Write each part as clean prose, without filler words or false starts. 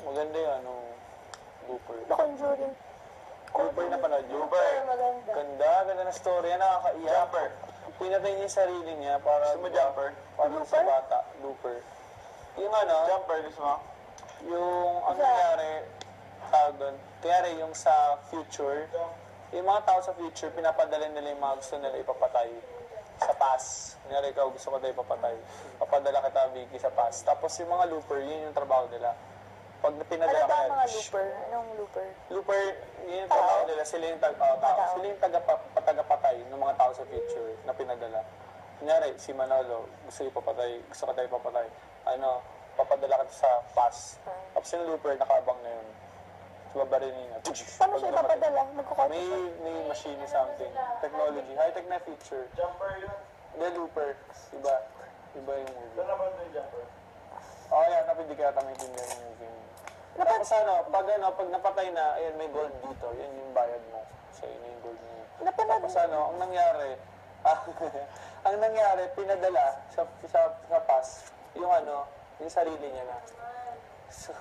Maganda yung ano, Looper. The Conjuring. Looper na pala, Looper, maganda. Ganda ng story. Nakakaiyak. Jumper. Pinatay niya yung sarili niya para... Gusto mo Jumper? Para sa bata. Looper. Yung ano... Jumper, gusto mo? Yung, ang nangyari, tawag doon, kaya yung sa future, yung mga tao sa future, pinapadala nila yung mga gusto nila ipapatay sa past. Nangyari ikaw, gusto ko tayo ipapatay. Papadala kita, Vicky, sa past. Tapos yung mga looper, yun yung trabaho nila. Pag pinadala Ano ba ka, mga looper? Anong looper? looper, yun yung trabaho nila. Sila yung tao. Sila yung tagapatay ng mga tao sa future na pinadala. Kunyari, si Manolo, gusto ipapatay, gusto ka tayo ipapatay. Ano, papadala ka sa past. Tapos yung looper, nakaabang na yun. Babarinin na. Paano siya ipapadala? Magkukopy May machine something. Technology. High-tech na feature. Jumper yun? Hindi, looper. Iba. Iba yung movie. Saan naman yung jumper? Oo, yan. Tapi di kaya kami tindihan yung movie. Tapos pag napatay na, ayun, may gold dito. Yan yung bayad mo. So, yun yung gold mo. Tapos ang nangyari, ang nangyari, pinadala sa past, yung yung sarili niya na. So,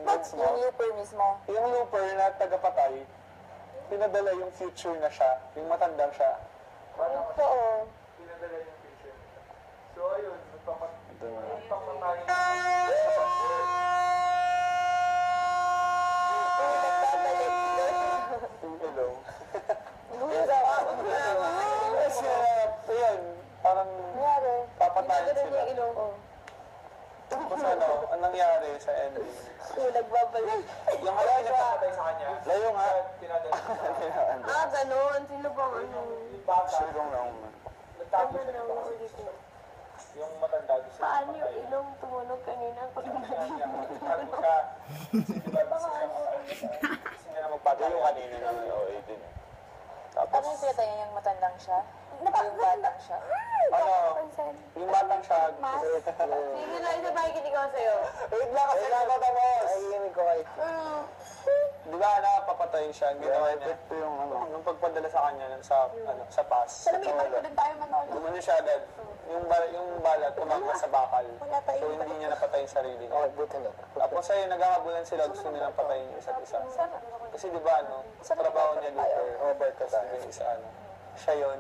that's yung looper mismo. yung looper na tagapatay, pinadala yung future na siya, yung matandang siya. Oo. Pinadala yung future na siya. So, ayun, nagpapatay. Hello. Kasi, ayun, parang papatayin sila. Tapos ang nangyari sa ending. Nagbabalik. Yung ano yung nagpapatay sa kanya? Layo nga. Ganun. Sino bang ano? Silong na umman. Yung matanda doon sa Paano yung ilong tumunog kanina? Pag Tago siya. Kasi nga magpatay yung kanina ng OA din. Tapos, Ano yung pinatay niya, yung matandang siya? Yung batang siya? yung batang siya, Sige na, isa ba ikinig ako sa'yo? wait lang kasi nakatapos. Ay, ko kayo. Di ba papatayin siya? Ang ginawa niya. Ito yung nung pagpadala sa kanya sa pass. Lumipat ko din tayo manolo. Gumano siya agad. Yung bala tumama sa bakal. So hindi niya napatay yung sarili niya. Tapos ayun, naghahabulan sila. Gusto nilang patayin yung isa't isa. Kasi di ba trabaho niya dito. Kasi yung isa siya yun.